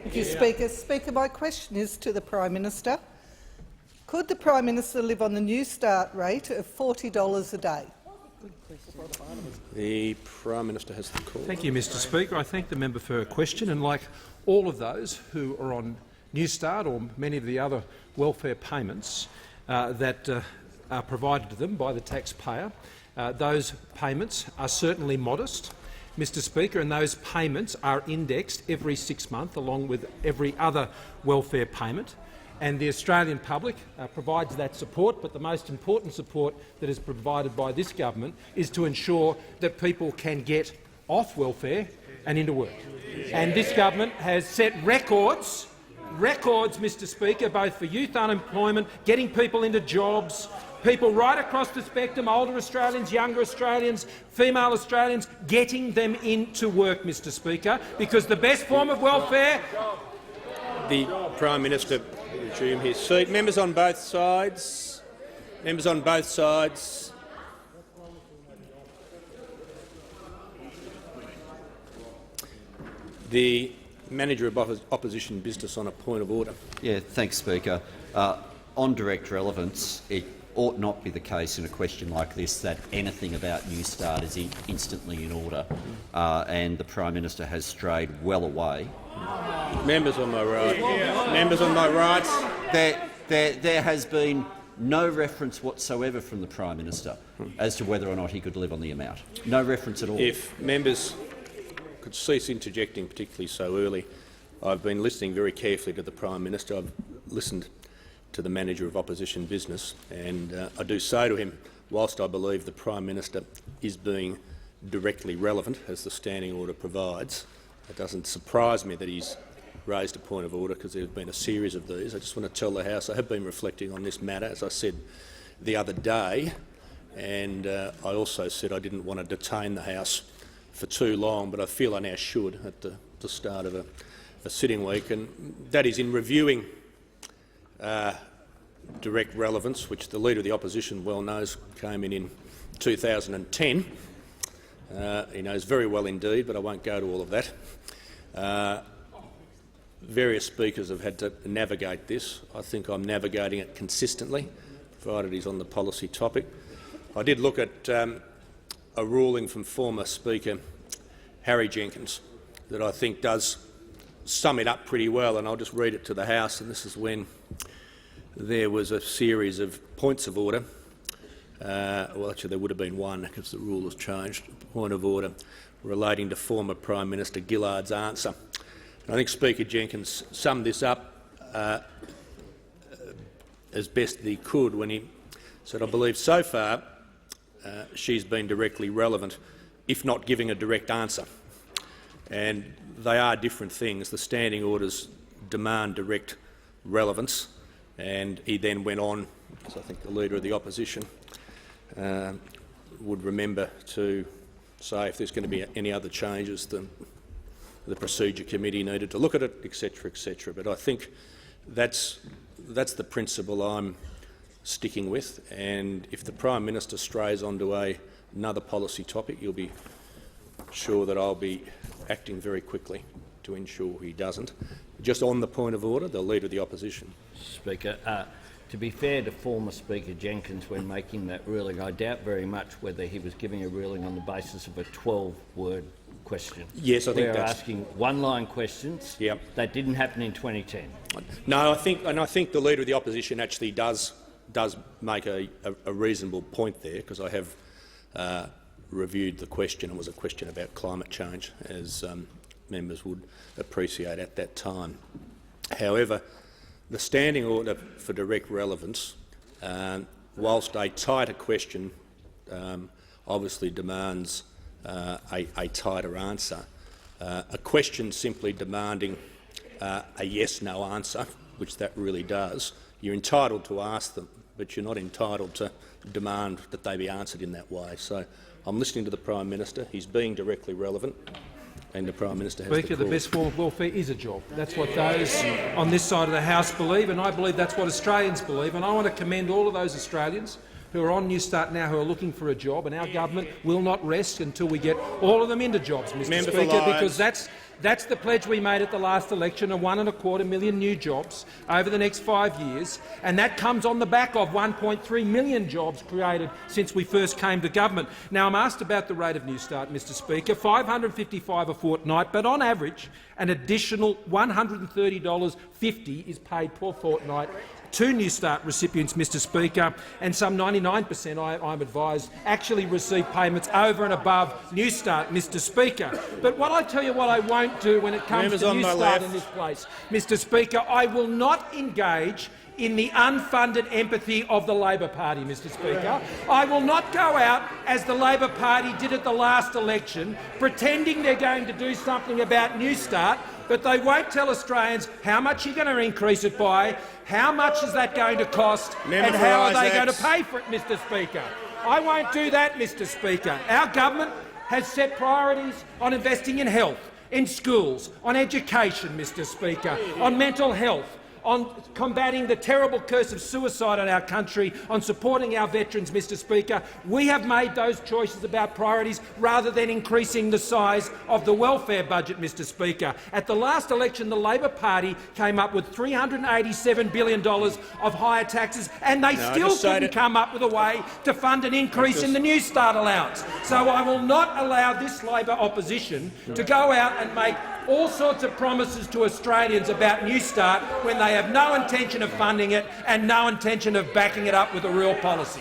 Thank you, Speaker. Speaker, my question is to the Prime Minister. Could the Prime Minister live on the Newstart rate of $40 a day? The Prime Minister has the call. Thank you, Mr Speaker. I thank the member for her question, and like all of those who are on Newstart or many of the other welfare payments that are provided to them by the taxpayer, those payments are certainly modest, Mr Speaker, and those payments are indexed every 6 months along with every other welfare payment. And the Australian public provides that support, but the most important support that is provided by this government is to ensure that people can get off welfare and into work. And this government has set records, Mr Speaker, both for youth unemployment, getting people into jobs, people right across the spectrum, older Australians, younger Australians, female Australians, getting them into work, Mr Speaker, because the best form of welfare— The Prime Minister resume his seat. Members on both sides. Members on both sides. The Manager of Opposition Business on a point of order. Yeah, thanks, Speaker. On direct relevance, it ought not be the case in a question like this that anything about Newstart is instantly in order, and the Prime Minister has strayed well away. Members on my right. Members on my right. There has been no reference whatsoever from the Prime Minister as to whether or not he could live on the amount. No reference at all. If members could cease interjecting, particularly so early. I've been listening very carefully to the Prime Minister. I've listened to the Manager of Opposition Business, and I do say to him, whilst I believe the Prime Minister is being directly relevant, as the standing order provides, it doesn't surprise me that he's raised a point of order, because there have been a series of these. I just want to tell the House I have been reflecting on this matter, as I said the other day, and I also said I didn't want to detain the House for too long, but I feel I now should at the start of a sitting week, and that is in reviewing direct relevance, which the Leader of the Opposition well knows came in 2010. He knows very well indeed, but I won't go to all of that. Various speakers have had to navigate this. I think I'm navigating it consistently, provided he's on the policy topic. I did look at a ruling from former Speaker Harry Jenkins that I think does sum it up pretty well, and I'll just read it to the House. And this is when there was a series of points of order. Well, actually, there would have been one because the rule has changed. Point of order relating to former Prime Minister Gillard's answer. And I think Speaker Jenkins summed this up as best he could when he said, "I believe so far she's been directly relevant, if not giving a direct answer." And they are different things. The standing orders demand direct relevance, and he then went on, as I think the Leader of the Opposition would remember, to say if there's going to be any other changes, then the Procedure Committee needed to look at it, etc., etc. But I think that's the principle I'm sticking with, and if the Prime Minister strays onto another policy topic, you'll be sure that I'll be acting very quickly to ensure he doesn't. Just on the point of order, the Leader of the Opposition. Speaker, to be fair to former Speaker Jenkins when making that ruling, I doubt very much whether he was giving a ruling on the basis of a 12-word question. Yes, I think we're that's asking one-line questions. Yep. That didn't happen in 2010. No, I think the Leader of the Opposition actually does make a reasonable point there, because I have reviewed the question. It was a question about climate change, as members would appreciate at that time. However, the standing order for direct relevance, whilst a tighter question obviously demands a tighter answer, a question simply demanding a yes-no answer, which that really does, you're entitled to ask them, but you're not entitled to demand that they be answered in that way. So I'm listening to the Prime Minister. He's being directly relevant, and the Prime Minister has Speaker, the best form of welfare is a job. That's what those on this side of the House believe, and I believe that's what Australians believe. And I want to commend all of those Australians who are on Newstart now, who are looking for a job, and our government will not rest until we get all of them into jobs, Mr. Speaker, because That's the pledge we made at the last election of 1.25 million new jobs over the next 5 years, and that comes on the back of 1.3 million jobs created since we first came to government. Now, I'm asked about the rate of Newstart, Mr Speaker, $555 a fortnight, but on average an additional $130.50 is paid per fortnight to Newstart recipients, Mr Speaker, and some 99%, I'm advised, actually receive payments over and above Newstart, Mr Speaker. But what I tell you what I won't do when it comes to Newstart in this place, Mr Speaker, I will not engage in the unfunded empathy of the Labor Party, Mr Speaker. I will not go out, as the Labor Party did at the last election, pretending they're going to do something about Newstart, but they won't tell Australians how much you're going to increase it by, how much is that going to cost, and how are they going to pay for it, Mr Speaker. I won't do that, Mr Speaker. Our government has set priorities on investing in health, in schools, on education, Mr Speaker, on mental health, on combating the terrible curse of suicide in our country, on supporting our veterans, Mr Speaker. We have made those choices about priorities rather than increasing the size of the welfare budget, Mr Speaker. At the last election, the Labor Party came up with $387 billion of higher taxes, and they still couldn't come up with a way to fund an increase in the Newstart allowance. So I will not allow this Labor opposition to go out and make all sorts of promises to Australians about Newstart when they have no intention of funding it and no intention of backing it up with a real policy.